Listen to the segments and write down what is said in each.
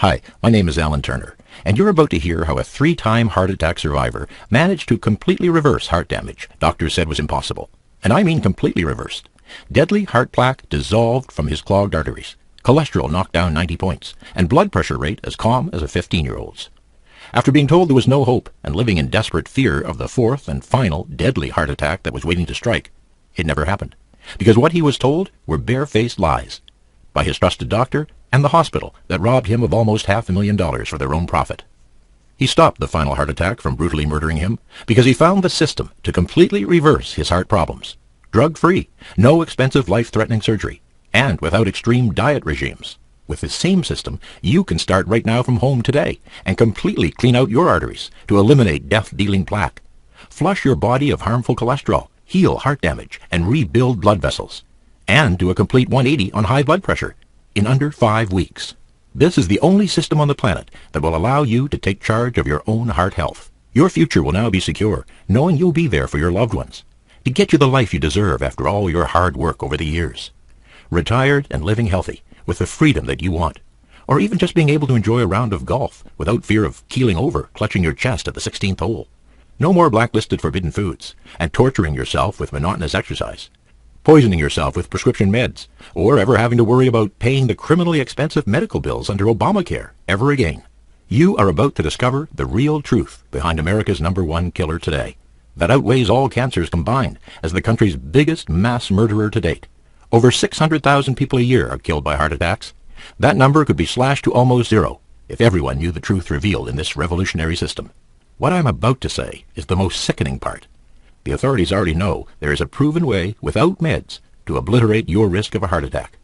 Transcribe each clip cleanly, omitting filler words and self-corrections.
Hi, my name is Alan Turner, and you're about to hear how a 3-time heart attack survivor managed to completely reverse heart damage doctors said was impossible. And I mean completely reversed. Deadly heart plaque dissolved from his clogged arteries, cholesterol knocked down 90 points, and blood pressure rate as calm as a 15-year-old's. After being told there was no hope and living in desperate fear of the fourth and final deadly heart attack that was waiting to strike, it never happened. Because what he was told were barefaced lies by his trusted doctor and the hospital that robbed him of almost $500,000 for their own profit. He stopped the final heart attack from brutally murdering him because he found the system to completely reverse his heart problems. Drug-free, no expensive life-threatening surgery, and without extreme diet regimes. With the same system, you can start right now from home today and completely clean out your arteries to eliminate death-dealing plaque. Flush your body of harmful cholesterol, heal heart damage, and rebuild blood vessels. And do a complete 180 on high blood pressure in under 5 weeks. This is the only system on the planet that will allow you to take charge of your own heart health. Your future will now be secure, knowing you'll be there for your loved ones, to get you the life you deserve after all your hard work over the years. Retired and living healthy, with the freedom that you want. Or even just being able to enjoy a round of golf without fear of keeling over, clutching your chest at the 16th hole. No more blacklisted forbidden foods, and torturing yourself with monotonous exercise. Poisoning yourself with prescription meds, or ever having to worry about paying the criminally expensive medical bills under Obamacare ever again. You are about to discover the real truth behind America's #1 killer today, that outweighs all cancers combined as the country's biggest mass murderer to date. Over 600,000 people a year are killed by heart attacks. That number could be slashed to almost zero if everyone knew the truth revealed in this revolutionary system. What I'm about to say is the most sickening part. The authorities already know there is a proven way, without meds, to obliterate your risk of a heart attack.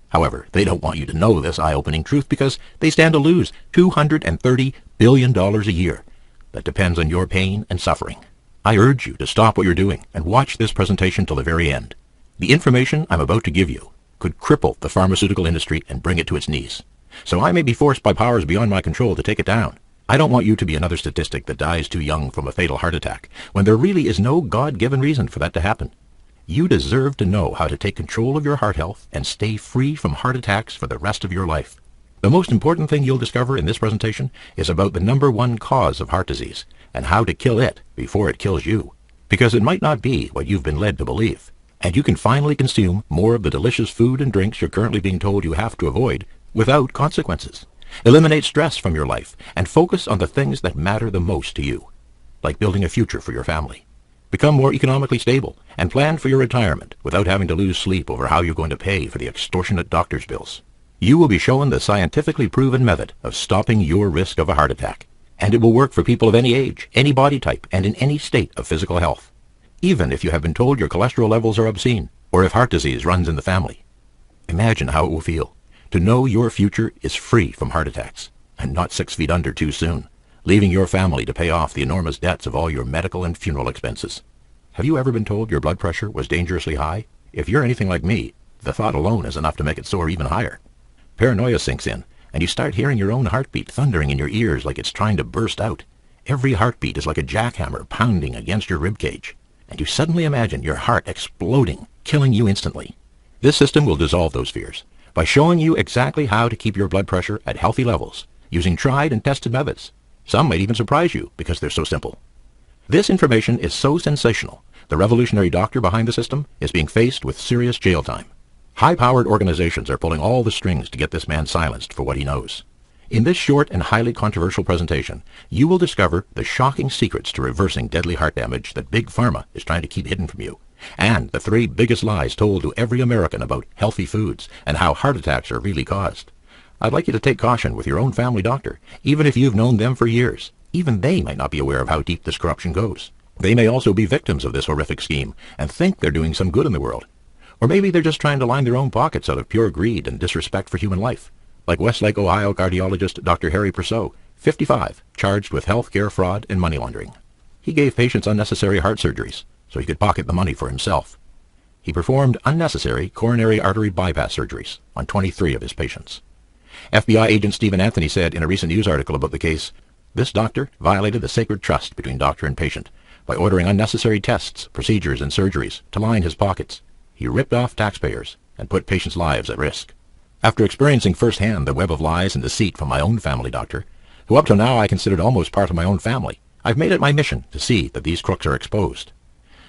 However, they don't want you to know this eye-opening truth because they stand to lose $230 billion a year. That depends on your pain and suffering. I urge you to stop what you're doing and watch this presentation till the very end. The information I'm about to give you could cripple the pharmaceutical industry and bring it to its knees. So I may be forced by powers beyond my control to take it down. I don't want you to be another statistic that dies too young from a fatal heart attack, when there really is no God-given reason for that to happen. You deserve to know how to take control of your heart health and stay free from heart attacks for the rest of your life. The most important thing you'll discover in this presentation is about the #1 cause of heart disease and how to kill it before it kills you. Because it might not be what you've been led to believe, and you can finally consume more of the delicious food and drinks you're currently being told you have to avoid without consequences. Eliminate stress from your life and focus on the things that matter the most to you, like building a future for your family. Become more economically stable and plan for your retirement without having to lose sleep over how you're going to pay for the extortionate doctor's bills. You will be shown the scientifically proven method of stopping your risk of a heart attack, and it will work for people of any age, any body type, and in any state of physical health, even if you have been told your cholesterol levels are obscene or if heart disease runs in the family. Imagine how it will feel to know your future is free from heart attacks, and not 6 feet under too soon, leaving your family to pay off the enormous debts of all your medical and funeral expenses. Have you ever been told your blood pressure was dangerously high? If you're anything like me, the thought alone is enough to make it soar even higher. Paranoia sinks in, and you start hearing your own heartbeat thundering in your ears like it's trying to burst out. Every heartbeat is like a jackhammer pounding against your ribcage, and you suddenly imagine your heart exploding, killing you instantly. This system will dissolve those fears by showing you exactly how to keep your blood pressure at healthy levels, using tried and tested methods. Some might even surprise you because they're so simple. This information is so sensational, the revolutionary doctor behind the system is being faced with serious jail time. High-powered organizations are pulling all the strings to get this man silenced for what he knows. In this short and highly controversial presentation, you will discover the shocking secrets to reversing deadly heart damage that Big Pharma is trying to keep hidden from you, and the 3 biggest lies told to every American about healthy foods and how heart attacks are really caused. I'd like you to take caution with your own family doctor, even if you've known them for years. Even they might not be aware of how deep this corruption goes. They may also be victims of this horrific scheme and think they're doing some good in the world. Or maybe they're just trying to line their own pockets out of pure greed and disrespect for human life. Like Westlake, Ohio cardiologist Dr. Harry Persaud, 55, charged with healthcare fraud and money laundering. He gave patients unnecessary heart surgeries so he could pocket the money for himself. He performed unnecessary coronary artery bypass surgeries on 23 of his patients. FBI agent Stephen Anthony said in a recent news article about the case, "This doctor violated the sacred trust between doctor and patient by ordering unnecessary tests, procedures, and surgeries to line his pockets. He ripped off taxpayers and put patients' lives at risk." After experiencing firsthand the web of lies and deceit from my own family doctor, who up to now I considered almost part of my own family, I've made it my mission to see that these crooks are exposed.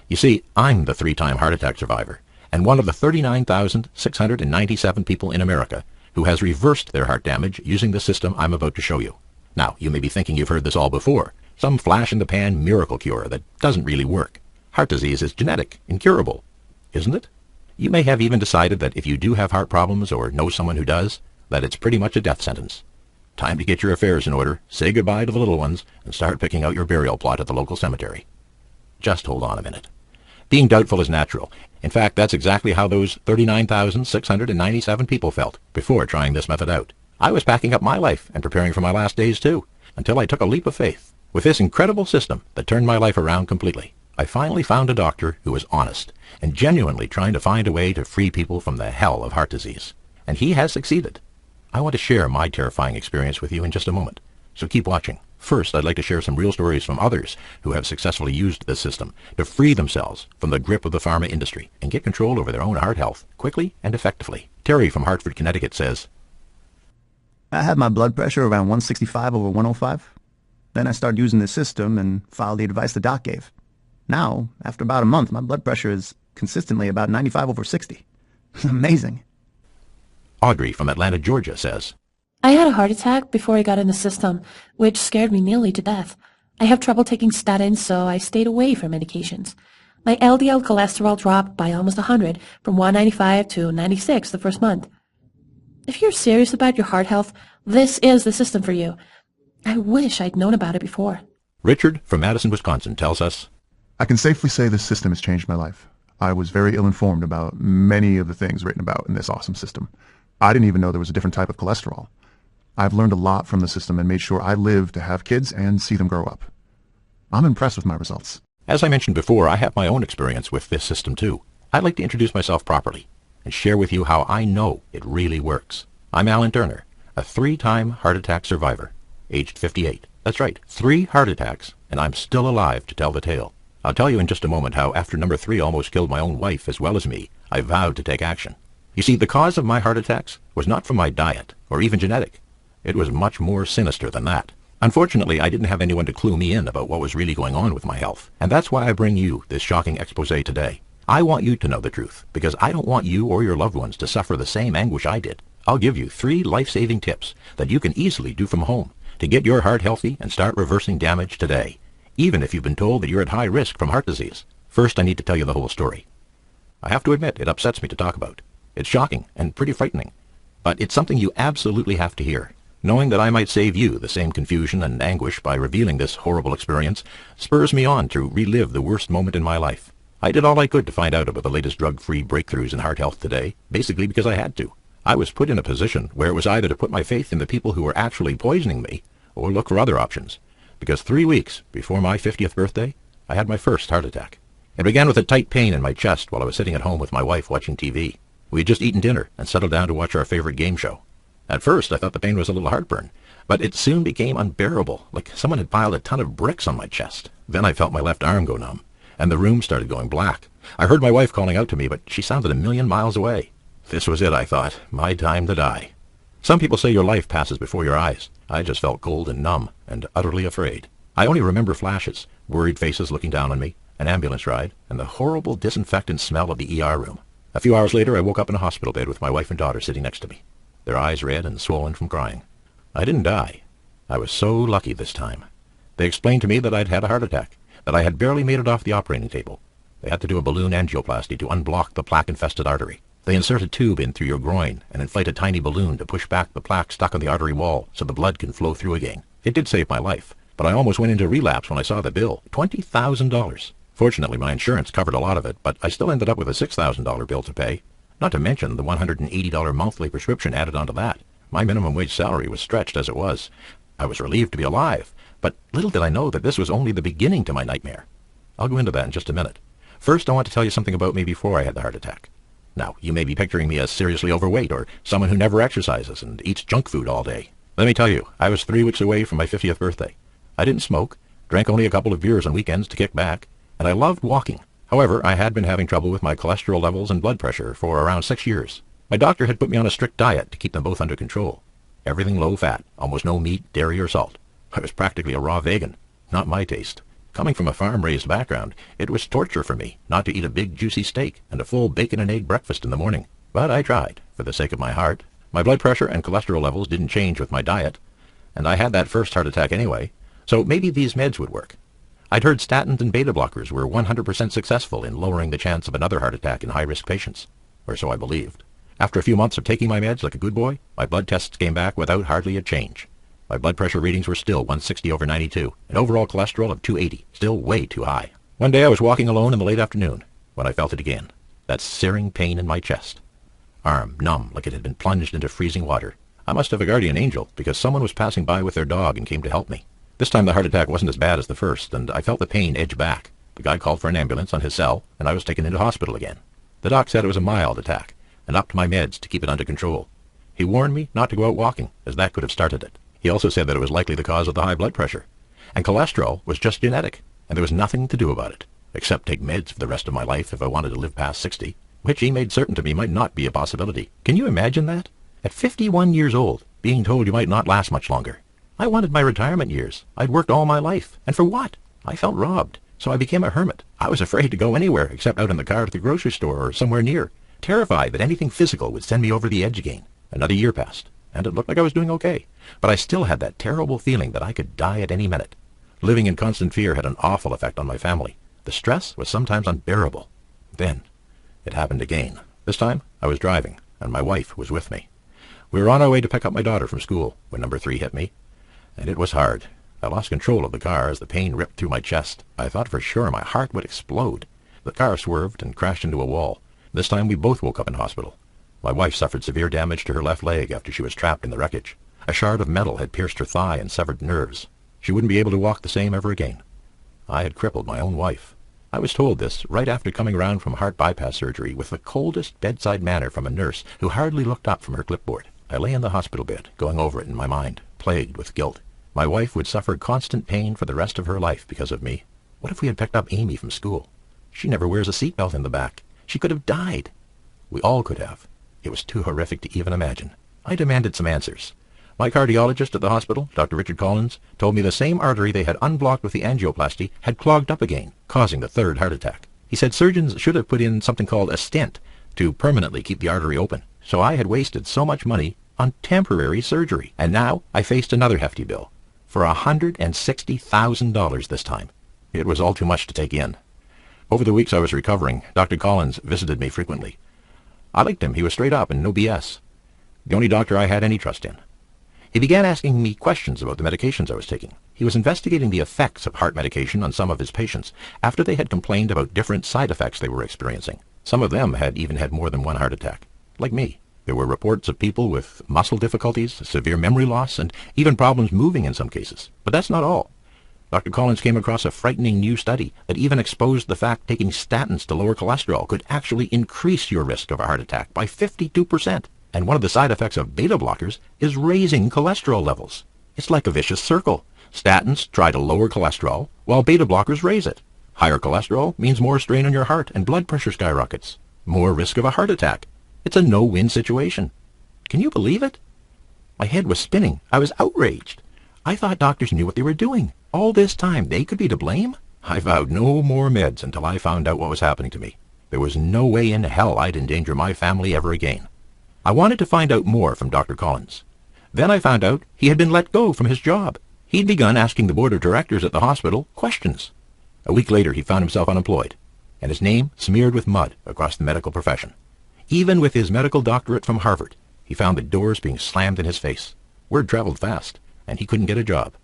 You see, I'm the 3-time heart attack survivor, and one of the 39,697 people in America who has reversed their heart damage using the system I'm about to show you. Now, you may be thinking you've heard this all before, some flash-in-the-pan miracle cure that doesn't really work. Heart disease is genetic, incurable, isn't it? You may have even decided that if you do have heart problems or know someone who does, that it's pretty much a death sentence. Time to get your affairs in order, say goodbye to the little ones, and start picking out your burial plot at the local cemetery. Just hold on a minute. Being doubtful is natural. In fact, that's exactly how those 39,697 people felt before trying this method out. I was packing up my life and preparing for my last days too, until I took a leap of faith. With this incredible system that turned my life around completely, I finally found a doctor who was honest and genuinely trying to find a way to free people from the hell of heart disease. And he has succeeded. I want to share my terrifying experience with you in just a moment, so keep watching. First, I'd like to share some real stories from others who have successfully used this system to free themselves from the grip of the pharma industry and get control over their own heart health quickly and effectively. Terry from Hartford, Connecticut says, I had my blood pressure around 165/105. Then I started using the system and followed the advice the doc gave. Now, after about a month, my blood pressure is consistently about 95/60. Amazing. Audrey from Atlanta, Georgia says, I had a heart attack before I got in the system, which scared me nearly to death. I have trouble taking statins, so I stayed away from medications. My LDL cholesterol dropped by almost 100, from 195 to 96 the first month. If you're serious about your heart health, this is the system for you. I wish I'd known about it before. Richard from Madison, Wisconsin tells us, I can safely say this system has changed my life. I was very ill-informed about many of the things written about in this awesome system. I didn't even know there was a different type of cholesterol. I've learned a lot from the system and made sure I live to have kids and see them grow up. I'm impressed with my results. As I mentioned before, I have my own experience with this system too. I'd like to introduce myself properly and share with you how I know it really works. I'm Alan Turner, a 3-time heart attack survivor, aged 58. That's right, 3 heart attacks, and I'm still alive to tell the tale. I'll tell you in just a moment how after number 3 almost killed my own wife as well as me, I vowed to take action. You see, the cause of my heart attacks was not from my diet or even genetic. It was much more sinister than that. Unfortunately, I didn't have anyone to clue me in about what was really going on with my health, and that's why I bring you this shocking expose today. I want you to know the truth, because I don't want you or your loved ones to suffer the same anguish I did. I'll give you 3 life-saving tips that you can easily do from home to get your heart healthy and start reversing damage today, even if you've been told that you're at high risk from heart disease. First, I need to tell you the whole story. I have to admit, it upsets me to talk about. It's shocking and pretty frightening, but it's something you absolutely have to hear. Knowing that I might save you the same confusion and anguish by revealing this horrible experience spurs me on to relive the worst moment in my life. I did all I could to find out about the latest drug-free breakthroughs in heart health today, basically because I had to. I was put in a position where it was either to put my faith in the people who were actually poisoning me or look for other options, because 3 weeks before my 50th birthday, I had my first heart attack. It began with a tight pain in my chest while I was sitting at home with my wife watching TV. We had just eaten dinner and settled down to watch our favorite game show. At first, I thought the pain was a little heartburn, but it soon became unbearable, like someone had piled a ton of bricks on my chest. Then I felt my left arm go numb, and the room started going black. I heard my wife calling out to me, but she sounded a million miles away. This was it, I thought. My time to die. Some people say your life passes before your eyes. I just felt cold and numb and utterly afraid. I only remember flashes, worried faces looking down on me, an ambulance ride, and the horrible disinfectant smell of the ER room. A few hours later, I woke up in a hospital bed with my wife and daughter sitting next to me, their eyes red and swollen from crying. I didn't die. I was so lucky this time. They explained to me that I'd had a heart attack, that I had barely made it off the operating table. They had to do a balloon angioplasty to unblock the plaque-infested artery. They insert a tube in through your groin and inflate a tiny balloon to push back the plaque stuck on the artery wall so the blood can flow through again. It did save my life, but I almost went into relapse when I saw the bill. $20,000. Fortunately, my insurance covered a lot of it, but I still ended up with a $6,000 bill to pay. Not to mention the $180 monthly prescription added onto that. My minimum wage salary was stretched as it was. I was relieved to be alive, but little did I know that this was only the beginning to my nightmare. I'll go into that in just a minute. First, I want to tell you something about me before I had the heart attack. Now, you may be picturing me as seriously overweight or someone who never exercises and eats junk food all day. Let me tell you, I was 3 weeks away from my 50th birthday. I didn't smoke, drank only a couple of beers on weekends to kick back, and I loved walking. However, I had been having trouble with my cholesterol levels and blood pressure for around 6 years. My doctor had put me on a strict diet to keep them both under control. Everything low fat, almost no meat, dairy, or salt. I was practically a raw vegan. Not my taste. Coming from a farm-raised background, it was torture for me not to eat a big juicy steak and a full bacon and egg breakfast in the morning. But I tried, for the sake of my heart. My blood pressure and cholesterol levels didn't change with my diet, and I had that first heart attack anyway, so maybe these meds would work. I'd heard statins and beta blockers were 100% successful in lowering the chance of another heart attack in high-risk patients, or so I believed. After a few months of taking my meds like a good boy, my blood tests came back without hardly a change. My blood pressure readings were still 160/92, and overall cholesterol of 280, still way too high. One day I was walking alone in the late afternoon when I felt it again, that searing pain in my chest. Arm numb like it had been plunged into freezing water. I must have a guardian angel, because someone was passing by with their dog and came to help me. This time the heart attack wasn't as bad as the first, and I felt the pain edge back. The guy called for an ambulance on his cell, and I was taken into hospital again. The doc said it was a mild attack, and upped my meds to keep it under control. He warned me not to go out walking, as that could have started it. He also said that it was likely the cause of the high blood pressure, and cholesterol was just genetic, and there was nothing to do about it, except take meds for the rest of my life if I wanted to live past 60, which he made certain to me might not be a possibility. Can you imagine that? At 51 years old, being told you might not last much longer. I wanted my retirement years. I'd worked all my life. And for what? I felt robbed. So I became a hermit. I was afraid to go anywhere except out in the car to the grocery store or somewhere near, terrified that anything physical would send me over the edge again. Another year passed, and it looked like I was doing okay. But I still had that terrible feeling that I could die at any minute. Living in constant fear had an awful effect on my family. The stress was sometimes unbearable. Then it happened again. This time I was driving, and my wife was with me. We were on our way to pick up my daughter from school when number 3 hit me, and it was hard. I lost control of the car as the pain ripped through my chest. I thought for sure my heart would explode. The car swerved and crashed into a wall. This time we both woke up in hospital. My wife suffered severe damage to her left leg after she was trapped in the wreckage. A shard of metal had pierced her thigh and severed nerves. She wouldn't be able to walk the same ever again. I had crippled my own wife. I was told this right after coming around from heart bypass surgery with the coldest bedside manner from a nurse who hardly looked up from her clipboard. I lay in the hospital bed, going over it in my mind, plagued with guilt. My wife would suffer constant pain for the rest of her life because of me. What if we had picked up Amy from school? She never wears a seatbelt in the back. She could have died. We all could have. It was too horrific to even imagine. I demanded some answers. My cardiologist at the hospital, Dr. Richard Collins, told me the same artery they had unblocked with the angioplasty had clogged up again, causing the third heart attack. He said surgeons should have put in something called a stent to permanently keep the artery open. So I had wasted so much money on temporary surgery, and now I faced another hefty bill for $160,000 this time. It was all too much to take in. Over the weeks I was recovering, Dr. Collins visited me frequently. I liked him. He was straight up and no BS. The only doctor I had any trust in. He began asking me questions about the medications I was taking. He was investigating the effects of heart medication on some of his patients after they had complained about different side effects they were experiencing. Some of them had even had more than one heart attack, like me. There were reports of people with muscle difficulties, severe memory loss, and even problems moving in some cases. But that's not all. Dr. Collins came across a frightening new study that even exposed the fact taking statins to lower cholesterol could actually increase your risk of a heart attack by 52%. And one of the side effects of beta blockers is raising cholesterol levels. It's like a vicious circle. Statins try to lower cholesterol, while beta blockers raise it. Higher cholesterol means more strain on your heart and blood pressure skyrockets. More risk of a heart attack. It's a no-win situation. Can you believe it? My head was spinning. I was outraged. I thought doctors knew what they were doing. All this time, they could be to blame? I vowed no more meds until I found out what was happening to me. There was no way in hell I'd endanger my family ever again. I wanted to find out more from Dr. Collins. Then I found out he had been let go from his job. He'd begun asking the board of directors at the hospital questions. A week later, he found himself unemployed, and his name smeared with mud across the medical profession. Even with his medical doctorate from Harvard, he found the doors being slammed in his face. Word traveled fast, and he couldn't get a job,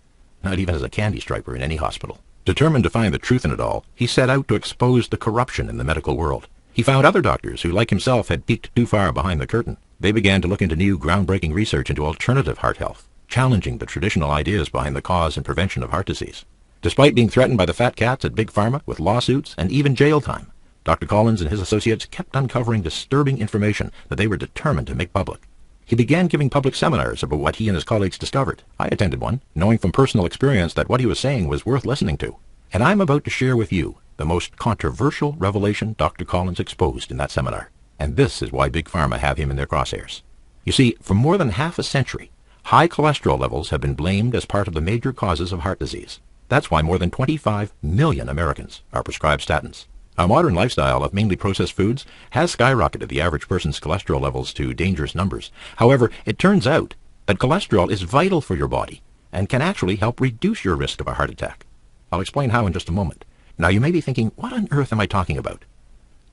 not even as a candy striper in any hospital. Determined to find the truth in it all, he set out to expose the corruption in the medical world. He found other doctors who, like himself, had peeked too far behind the curtain. They began to look into new, groundbreaking research into alternative heart health, challenging the traditional ideas behind the cause and prevention of heart disease. Despite being threatened by the fat cats at Big Pharma with lawsuits and even jail time, Dr. Collins and his associates kept uncovering disturbing information that they were determined to make public. He began giving public seminars about what he and his colleagues discovered. I attended one, knowing from personal experience that what he was saying was worth listening to. And I'm about to share with you the most controversial revelation Dr. Collins exposed in that seminar. And this is why Big Pharma have him in their crosshairs. You see, for more than half a century, high cholesterol levels have been blamed as part of the major causes of heart disease. That's why more than 25 million Americans are prescribed statins. Our modern lifestyle of mainly processed foods has skyrocketed the average person's cholesterol levels to dangerous numbers. However, it turns out that cholesterol is vital for your body and can actually help reduce your risk of a heart attack. I'll explain how in just a moment. Now, you may be thinking, what on earth am I talking about?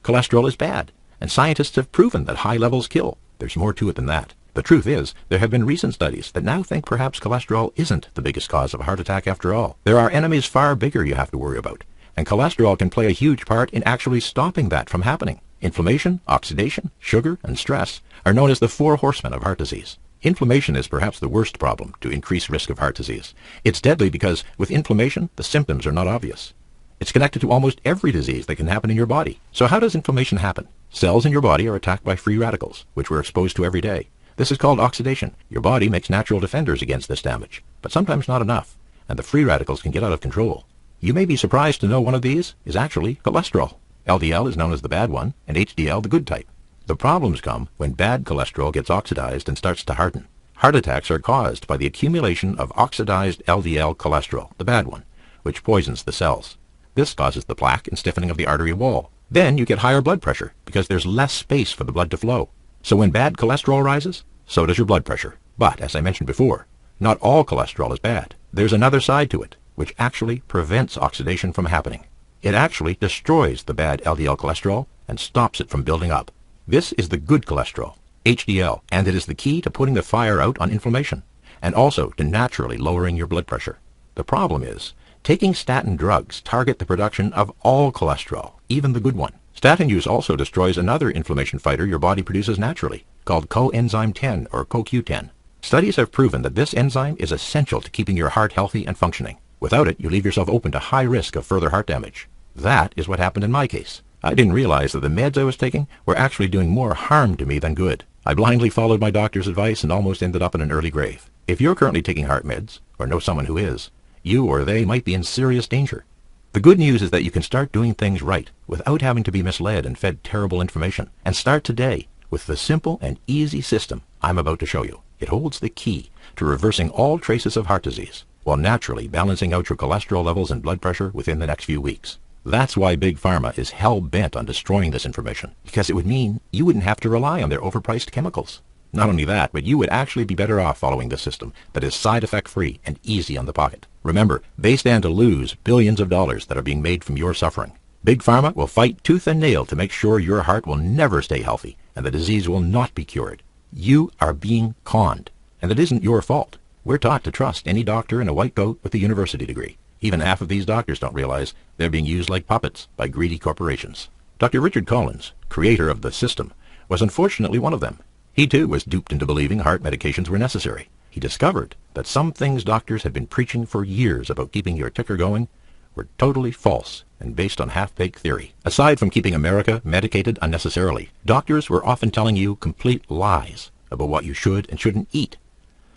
Cholesterol is bad, and scientists have proven that high levels kill. There's more to it than that. The truth is, there have been recent studies that now think perhaps cholesterol isn't the biggest cause of a heart attack after all. There are enemies far bigger you have to worry about, and cholesterol can play a huge part in actually stopping that from happening. Inflammation, oxidation, sugar, and stress are known as the four horsemen of heart disease. Inflammation is perhaps the worst problem to increase risk of heart disease. It's deadly because with inflammation, the symptoms are not obvious. It's connected to almost every disease that can happen in your body. So how does inflammation happen? Cells in your body are attacked by free radicals, which we're exposed to every day. This is called oxidation. Your body makes natural defenders against this damage, but sometimes not enough, and the free radicals can get out of control. You may be surprised to know one of these is actually cholesterol. LDL is known as the bad one, and HDL the good type. The problems come when bad cholesterol gets oxidized and starts to harden. Heart attacks are caused by the accumulation of oxidized LDL cholesterol, the bad one, which poisons the cells. This causes the plaque and stiffening of the artery wall. Then you get higher blood pressure because there's less space for the blood to flow. So when bad cholesterol rises, so does your blood pressure. But, as I mentioned before, not all cholesterol is bad. There's another side to it, which actually prevents oxidation from happening. It actually destroys the bad LDL cholesterol and stops it from building up. This is the good cholesterol, HDL, and it is the key to putting the fire out on inflammation, and also to naturally lowering your blood pressure. The problem is, taking statin drugs target the production of all cholesterol, even the good one. Statin use also destroys another inflammation fighter your body produces naturally, called coenzyme 10 or CoQ10. Studies have proven that this enzyme is essential to keeping your heart healthy and functioning. Without it, you leave yourself open to high risk of further heart damage. That is what happened in my case. I didn't realize that the meds I was taking were actually doing more harm to me than good. I blindly followed my doctor's advice and almost ended up in an early grave. If you're currently taking heart meds, or know someone who is, you or they might be in serious danger. The good news is that you can start doing things right without having to be misled and fed terrible information. And start today with the simple and easy system I'm about to show you. It holds the key to reversing all traces of heart disease while naturally balancing out your cholesterol levels and blood pressure within the next few weeks. That's why Big Pharma is hell-bent on destroying this information, because it would mean you wouldn't have to rely on their overpriced chemicals. Not only that, but you would actually be better off following this system that is side-effect-free and easy on the pocket. Remember, they stand to lose billions of dollars that are being made from your suffering. Big Pharma will fight tooth and nail to make sure your heart will never stay healthy and the disease will not be cured. You are being conned, and it isn't your fault. We're taught to trust any doctor in a white coat with a university degree. Even half of these doctors don't realize they're being used like puppets by greedy corporations. Dr. Richard Collins, creator of the system, was unfortunately one of them. He too was duped into believing heart medications were necessary. He discovered that some things doctors had been preaching for years about keeping your ticker going were totally false and based on half-baked theory. Aside from keeping America medicated unnecessarily, doctors were often telling you complete lies about what you should and shouldn't eat.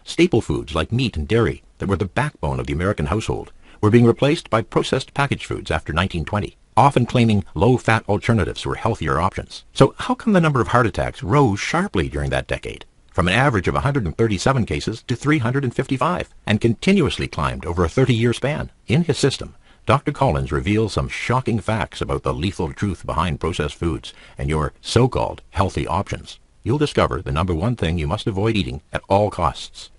Staple foods like meat and dairy that were the backbone of the American household were being replaced by processed packaged foods after 1920, often claiming low-fat alternatives were healthier options. So how come the number of heart attacks rose sharply during that decade, from an average of 137 cases to 355, and continuously climbed over a 30-year span? In his system, Dr. Collins reveals some shocking facts about the lethal truth behind processed foods and your so-called healthy options. You'll discover the number one thing you must avoid eating at all costs.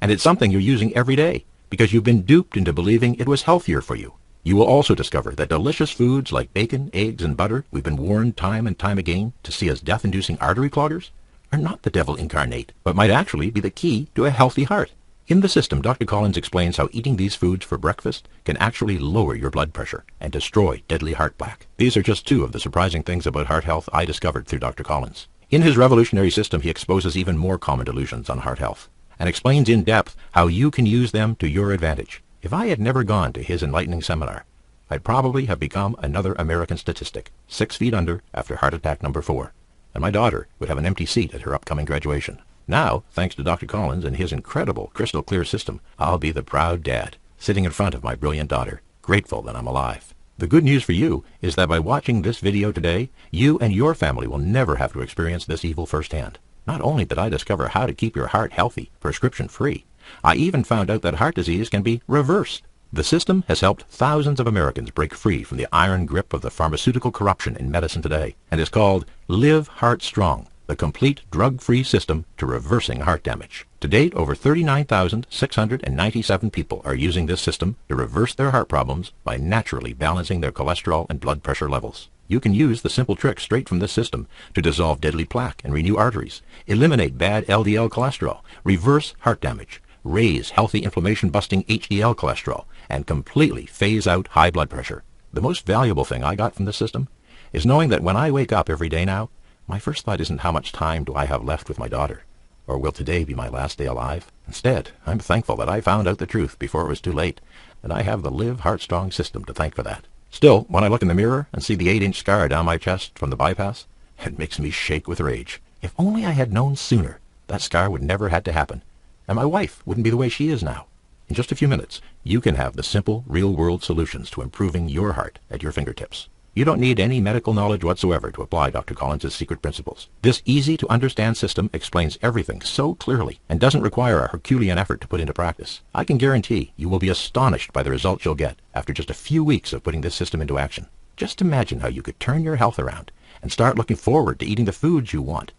And it's something you're using every day because you've been duped into believing it was healthier for you. You will also discover that delicious foods like bacon, eggs, and butter we've been warned time and time again to see as death-inducing artery cloggers are not the devil incarnate, but might actually be the key to a healthy heart. In the system, Dr. Collins explains how eating these foods for breakfast can actually lower your blood pressure and destroy deadly heart plaque. These are just two of the surprising things about heart health I discovered through Dr. Collins. In his revolutionary system, he exposes even more common delusions on heart health and explains in depth how you can use them to your advantage. If I had never gone to his enlightening seminar, I'd probably have become another American statistic, 6 feet under after heart attack number 4, and my daughter would have an empty seat at her upcoming graduation. Now, thanks to Dr. Collins and his incredible crystal clear system, I'll be the proud dad, sitting in front of my brilliant daughter, grateful that I'm alive. The good news for you is that by watching this video today, you and your family will never have to experience this evil firsthand. Not only did I discover how to keep your heart healthy, prescription-free, I even found out that heart disease can be reversed. The system has helped thousands of Americans break free from the iron grip of the pharmaceutical corruption in medicine today, and is called Live Heart Strong, the complete drug-free system to reversing heart damage. To date, over 39,697 people are using this system to reverse their heart problems by naturally balancing their cholesterol and blood pressure levels. You can use the simple trick straight from this system to dissolve deadly plaque and renew arteries, eliminate bad LDL cholesterol, reverse heart damage, raise healthy inflammation-busting HDL cholesterol, and completely phase out high blood pressure. The most valuable thing I got from this system is knowing that when I wake up every day now, my first thought isn't how much time do I have left with my daughter, or will today be my last day alive? Instead, I'm thankful that I found out the truth before it was too late, and I have the Live Heart Strong system to thank for that. Still, when I look in the mirror and see the 8-inch scar down my chest from the bypass, it makes me shake with rage. If only I had known sooner, that scar would never had to happen, and my wife wouldn't be the way she is now. In just a few minutes, you can have the simple, real-world solutions to improving your heart at your fingertips. You don't need any medical knowledge whatsoever to apply Dr. Collins' secret principles. This easy-to-understand system explains everything so clearly and doesn't require a Herculean effort to put into practice. I can guarantee you will be astonished by the results you'll get after just a few weeks of putting this system into action. Just imagine how you could turn your health around and start looking forward to eating the foods you want,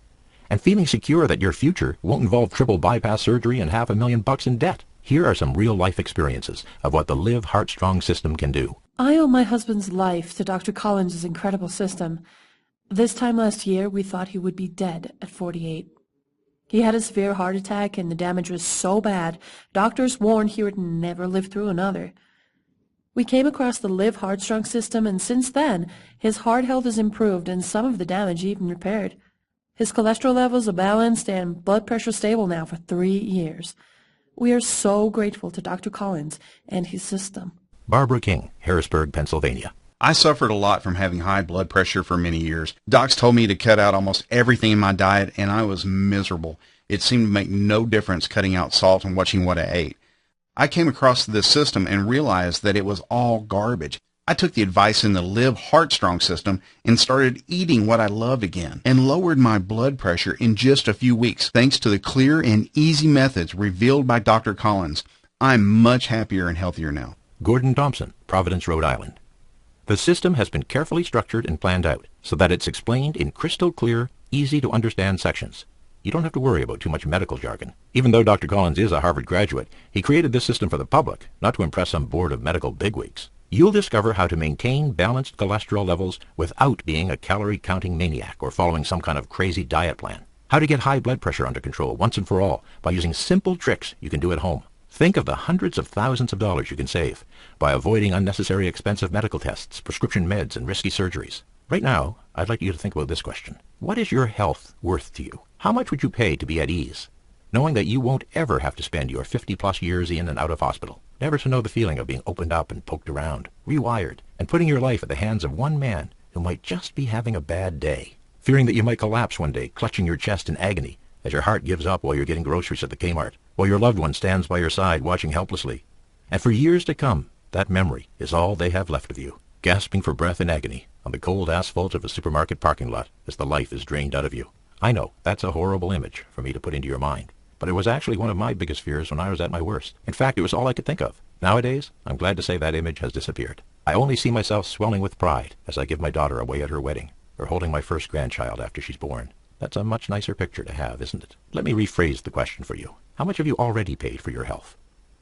and feeling secure that your future won't involve triple bypass surgery and $500,000 in debt. Here are some real-life experiences of what the Live Heart Strong system can do. I owe my husband's life to Dr. Collins' incredible system. This time last year, we thought he would be dead at 48. He had a severe heart attack, and the damage was so bad, doctors warned he would never live through another. We came across the Live Heart Strong system, and since then, his heart health has improved and some of the damage even repaired. His cholesterol levels are balanced and blood pressure stable now for 3 years. We are so grateful to Dr. Collins and his system. Barbara King, Harrisburg, Pennsylvania. I suffered a lot from having high blood pressure for many years. Docs told me to cut out almost everything in my diet, and I was miserable. It seemed to make no difference cutting out salt and watching what I ate. I came across this system and realized that it was all garbage. I took the advice in the Live Heart Strong system and started eating what I loved again, and lowered my blood pressure in just a few weeks thanks to the clear and easy methods revealed by Dr. Collins. I'm much happier and healthier now. Gordon Thompson, Providence, Rhode Island. The system has been carefully structured and planned out so that it's explained in crystal clear, easy-to-understand sections. You don't have to worry about too much medical jargon. Even though Dr. Collins is a Harvard graduate, he created this system for the public, not to impress some board of medical bigwigs. You'll discover how to maintain balanced cholesterol levels without being a calorie-counting maniac or following some kind of crazy diet plan. How to get high blood pressure under control once and for all by using simple tricks you can do at home. Think of the hundreds of thousands of dollars you can save by avoiding unnecessary expensive medical tests, prescription meds, and risky surgeries. Right now, I'd like you to think about this question. What is your health worth to you? How much would you pay to be at ease, knowing that you won't ever have to spend your 50-plus years in and out of hospital, never to know the feeling of being opened up and poked around, rewired, and putting your life at the hands of one man who might just be having a bad day, fearing that you might collapse one day, clutching your chest in agony as your heart gives up while you're getting groceries at the Kmart, while your loved one stands by your side watching helplessly. And for years to come, that memory is all they have left of you, gasping for breath in agony on the cold asphalt of a supermarket parking lot as the life is drained out of you. I know, that's a horrible image for me to put into your mind, but it was actually one of my biggest fears when I was at my worst. In fact, it was all I could think of. Nowadays, I'm glad to say that image has disappeared. I only see myself swelling with pride as I give my daughter away at her wedding, or holding my first grandchild after she's born. That's a much nicer picture to have, isn't it? Let me rephrase the question for you. How much have you already paid for your health?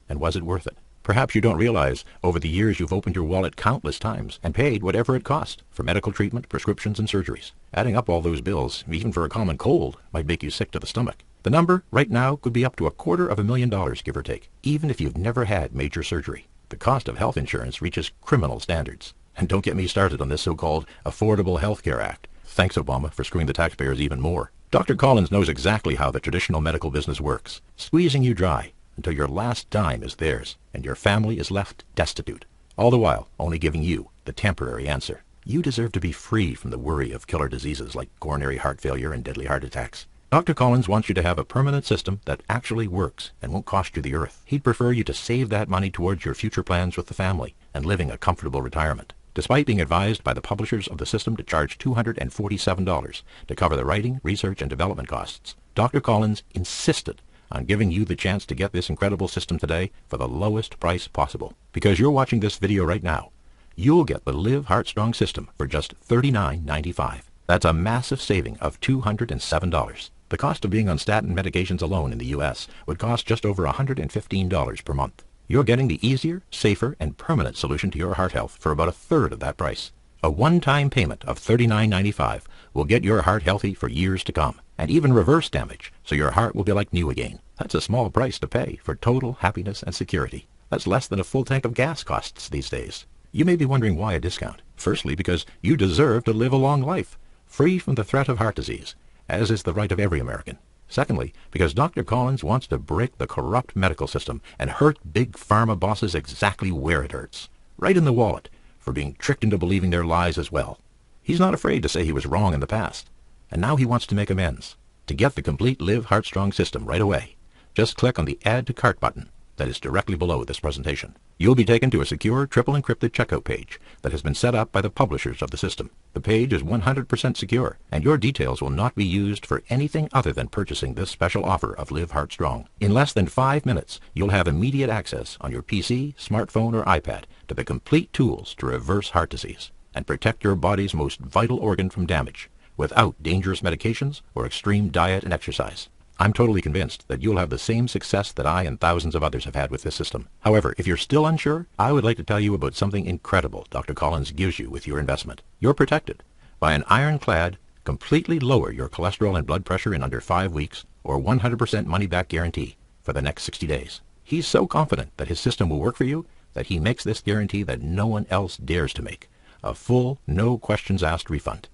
And was it worth it? Perhaps you don't realize over the years you've opened your wallet countless times and paid whatever it cost for medical treatment, prescriptions, and surgeries. Adding up all those bills, even for a common cold, might make you sick to the stomach. The number right now could be up to $250,000, give or take, even if you've never had major surgery. The cost of health insurance reaches criminal standards. And don't get me started on this so-called Affordable Health Care Act. Thanks, Obama, for screwing the taxpayers even more. Dr. Collins knows exactly how the traditional medical business works, squeezing you dry until your last dime is theirs and your family is left destitute, all the while only giving you the temporary answer. You deserve to be free from the worry of killer diseases like coronary heart failure and deadly heart attacks. Dr. Collins wants you to have a permanent system that actually works and won't cost you the earth. He'd prefer you to save that money towards your future plans with the family and living a comfortable retirement. Despite being advised by the publishers of the system to charge $247 to cover the writing, research, and development costs, Dr. Collins insisted on giving you the chance to get this incredible system today for the lowest price possible. Because you're watching this video right now, you'll get the Live Heartstrong system for just $39.95. That's a massive saving of $207. The cost of being on statin medications alone in the U.S. would cost just over $115 per month. You're getting the easier, safer, and permanent solution to your heart health for about a third of that price. A one-time payment of $39.95 will get your heart healthy for years to come, and even reverse damage, so your heart will be like new again. That's a small price to pay for total happiness and security. That's less than a full tank of gas costs these days. You may be wondering why a discount. Firstly, because you deserve to live a long life, free from the threat of heart disease, as is the right of every American. Secondly, because Dr. Collins wants to break the corrupt medical system and hurt big pharma bosses exactly where it hurts, right in the wallet, for being tricked into believing their lies as well. He's not afraid to say he was wrong in the past, and now he wants to make amends. To get the complete Live Heartstrong system right away, just click on the Add to Cart button that is directly below this presentation. You'll be taken to a secure, triple-encrypted checkout page that has been set up by the publishers of the system. The page is 100% secure, and your details will not be used for anything other than purchasing this special offer of Live Heartstrong. In less than 5 minutes, you'll have immediate access on your PC, smartphone, or iPad to the complete tools to reverse heart disease and protect your body's most vital organ from damage without dangerous medications or extreme diet and exercise. I'm totally convinced that you'll have the same success that I and thousands of others have had with this system. However, if you're still unsure, I would like to tell you about something incredible Dr. Collins gives you with your investment. You're protected by an ironclad, completely lower your cholesterol and blood pressure in under 5 weeks or 100% money-back guarantee for the next 60 days. He's so confident that his system will work for you that he makes this guarantee that no one else dares to make. A full, no questions asked refund.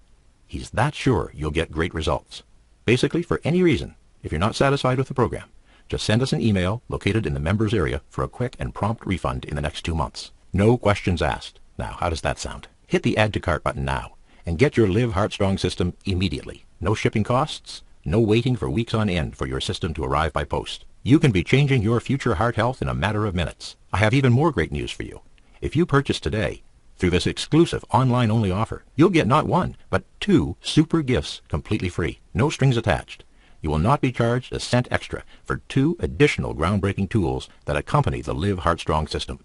He's that sure you'll get great results. Basically, for any reason, if you're not satisfied with the program, just send us an email located in the members area for a quick and prompt refund in the next 2 months. No questions asked. Now, how does that sound? Hit the Add to Cart button now and get your Live Heartstrong system immediately. No shipping costs, no waiting for weeks on end for your system to arrive by post. You can be changing your future heart health in a matter of minutes. I have even more great news for you. If you purchase today, through this exclusive online-only offer, you'll get not 1, but 2 super gifts completely free. No strings attached. You will not be charged a cent extra for 2 additional groundbreaking tools that accompany the Live Heartstrong system.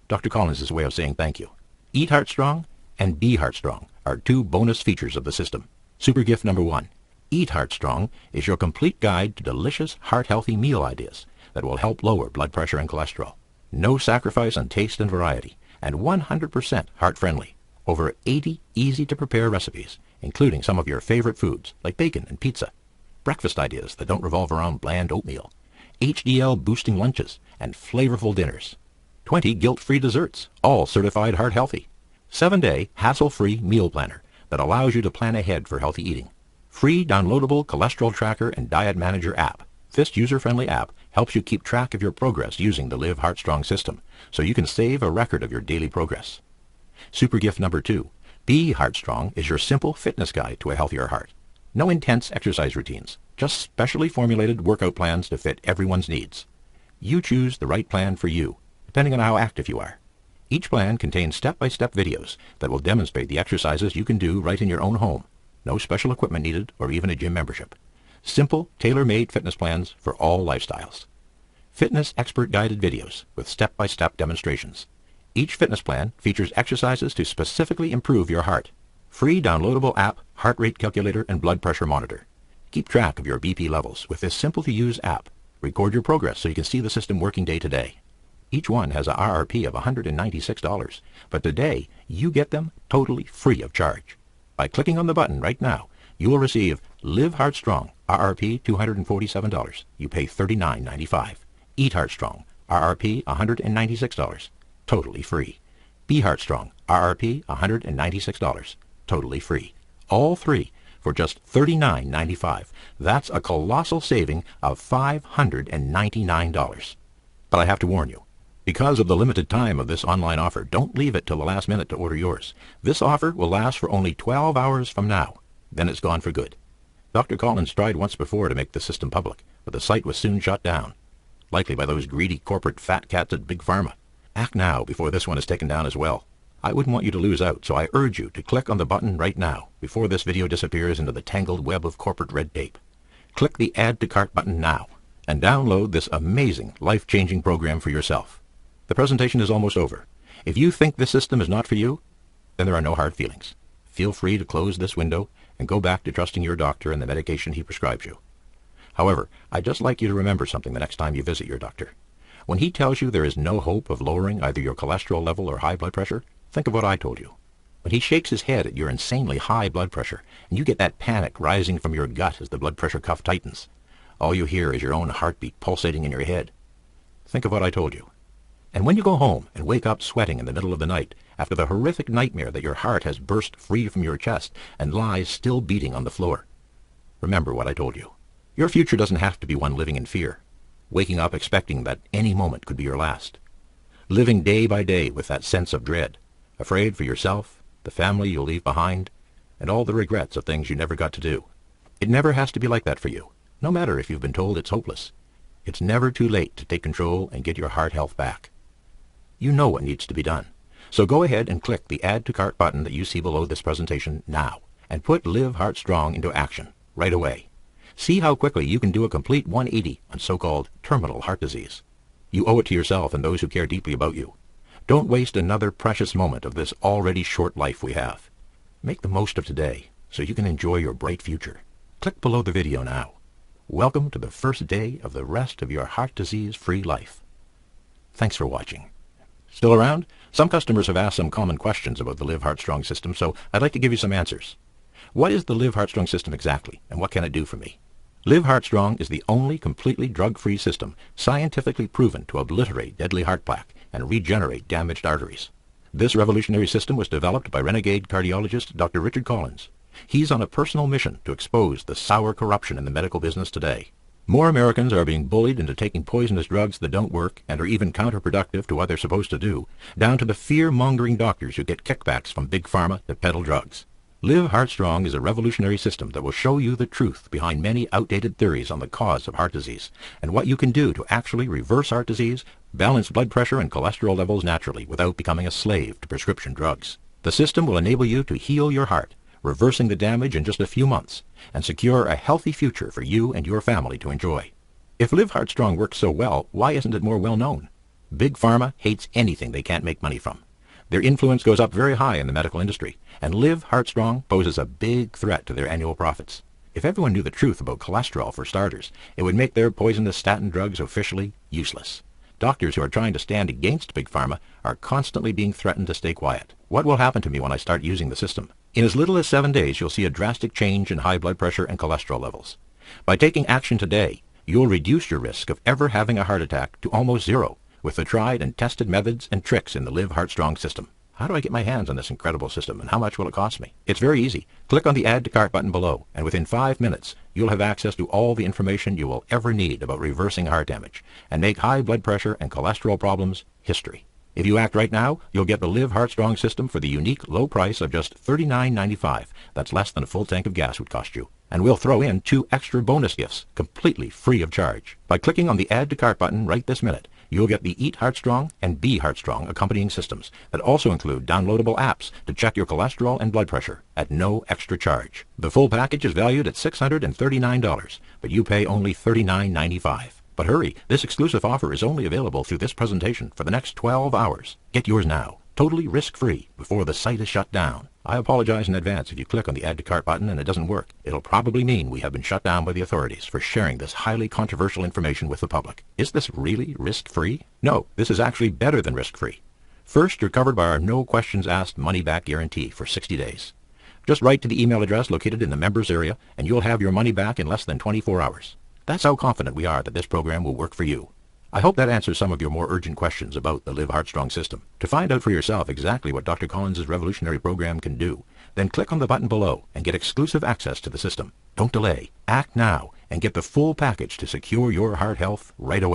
Dr. Collins' way of saying thank you. Eat Heartstrong and Be Heartstrong are 2 bonus features of the system. Super gift number 1. Eat Heartstrong is your complete guide to delicious, heart-healthy meal ideas that will help lower blood pressure and cholesterol. No sacrifice on taste and variety, and 100% heart-friendly. Over 80 easy-to-prepare recipes, including some of your favorite foods like bacon and pizza. Breakfast ideas that don't revolve around bland oatmeal, HDL-boosting lunches, and flavorful dinners. 20 guilt-free desserts, all certified heart-healthy. 7-day, hassle-free meal planner that allows you to plan ahead for healthy eating. Free downloadable cholesterol tracker and diet manager app. This user-friendly app helps you keep track of your progress using the Live Heartstrong system, so you can save a record of your daily progress. Super gift number 2. Be Heartstrong is your simple fitness guide to a healthier heart. No intense exercise routines, just specially formulated workout plans to fit everyone's needs. You choose the right plan for you, depending on how active you are. Each plan contains step-by-step videos that will demonstrate the exercises you can do right in your own home. No special equipment needed or even a gym membership. Simple, tailor-made fitness plans for all lifestyles. Fitness expert-guided videos with step-by-step demonstrations. Each fitness plan features exercises to specifically improve your heart. Free downloadable app, heart rate calculator, and blood pressure monitor. Keep track of your BP levels with this simple-to-use app. Record your progress so you can see the system working day to day. Each one has a RRP of $196, but today you get them totally free of charge. By clicking on the button right now, you will receive Live Heartstrong, RRP $247. You pay $39.95. Eat Heartstrong, RRP $196. Totally free. Be Heartstrong, RRP $196. Totally free. All 3 for just $39.95. That's a colossal saving of $599. But I have to warn you, because of the limited time of this online offer, don't leave it till the last minute to order yours. This offer will last for only 12 hours from now. Then it's gone for good. Dr. Collins tried once before to make the system public, but the site was soon shut down. Likely by those greedy corporate fat cats at Big Pharma. Act now before this one is taken down as well. I wouldn't want you to lose out, so I urge you to click on the button right now before this video disappears into the tangled web of corporate red tape. Click the Add to Cart button now and download this amazing, life-changing program for yourself. The presentation is almost over. If you think this system is not for you, then there are no hard feelings. Feel free to close this window and go back to trusting your doctor and the medication he prescribes you. However, I'd just like you to remember something the next time you visit your doctor. When he tells you there is no hope of lowering either your cholesterol level or high blood pressure, think of what I told you. When he shakes his head at your insanely high blood pressure and you get that panic rising from your gut as the blood pressure cuff tightens, all you hear is your own heartbeat pulsating in your head. Think of what I told you. And when you go home and wake up sweating in the middle of the night after the horrific nightmare that your heart has burst free from your chest and lies still beating on the floor, remember what I told you. Your future doesn't have to be one living in fear, waking up expecting that any moment could be your last, living day by day with that sense of dread, afraid for yourself, the family you'll leave behind, and all the regrets of things you never got to do. It never has to be like that for you, no matter if you've been told it's hopeless. It's never too late to take control and get your heart health back. You know what needs to be done. So go ahead and click the Add to Cart button that you see below this presentation now, and put Live Heart Strong into action right away. See how quickly you can do a complete 180 on so-called terminal heart disease. You owe it to yourself and those who care deeply about you. Don't waste another precious moment of this already short life we have. Make the most of today so you can enjoy your bright future. Click below the video now. Welcome to the first day of the rest of your heart disease-free life. Thanks for watching. Still around? Some customers have asked some common questions about the Live Heart Strong system, so I'd like to give you some answers. What is the Live Heart Strong system exactly, and what can it do for me? Live Heart Strong is the only completely drug-free system scientifically proven to obliterate deadly heart plaque and regenerate damaged arteries. This revolutionary system was developed by renegade cardiologist Dr. Richard Collins. He's on a personal mission to expose the sour corruption in the medical business today. More Americans are being bullied into taking poisonous drugs that don't work and are even counterproductive to what they're supposed to do, down to the fear-mongering doctors who get kickbacks from Big Pharma to peddle drugs. Live Heart Strong is a revolutionary system that will show you the truth behind many outdated theories on the cause of heart disease and what you can do to actually reverse heart disease, balance blood pressure and cholesterol levels naturally without becoming a slave to prescription drugs. The system will enable you to heal your heart, reversing the damage in just a few months, and secure a healthy future for you and your family to enjoy. If Live Heart Strong works so well, why isn't it more well known? Big Pharma hates anything they can't make money from. Their influence goes up very high in the medical industry, and Live Heart Strong poses a big threat to their annual profits. If everyone knew the truth about cholesterol for starters, it would make their poisonous statin drugs officially useless. Doctors who are trying to stand against Big Pharma are constantly being threatened to stay quiet. What will happen to me when I start using the system? In as little as 7 days, you'll see a drastic change in high blood pressure and cholesterol levels. By taking action today, you'll reduce your risk of ever having a heart attack to almost zero with the tried and tested methods and tricks in the Live Heart Strong system. How do I get my hands on this incredible system, and how much will it cost me? It's very easy. Click on the Add to Cart button below, and within 5 minutes, you'll have access to all the information you will ever need about reversing heart damage and make high blood pressure and cholesterol problems history. If you act right now, you'll get the Live Heart Strong system for the unique low price of just $39.95. That's less than a full tank of gas would cost you. And we'll throw in 2 extra bonus gifts, completely free of charge. By clicking on the Add to Cart button right this minute, you'll get the Eat Heart Strong and Be Heart Strong accompanying systems that also include downloadable apps to check your cholesterol and blood pressure at no extra charge. The full package is valued at $639, but you pay only $39.95. But hurry, this exclusive offer is only available through this presentation for the next 12 hours. Get yours now, totally risk-free, before the site is shut down. I apologize in advance if you click on the Add to Cart button and it doesn't work. It'll probably mean we have been shut down by the authorities for sharing this highly controversial information with the public. Is this really risk-free? No, this is actually better than risk-free. First, you're covered by our no questions asked money-back guarantee for 60 days. Just write to the email address located in the members area and you'll have your money back in less than 24 hours. That's how confident we are that this program will work for you. I hope that answers some of your more urgent questions about the Live Heart Strong system. To find out for yourself exactly what Dr. Collins' revolutionary program can do, then click on the button below and get exclusive access to the system. Don't delay. Act now and get the full package to secure your heart health right away.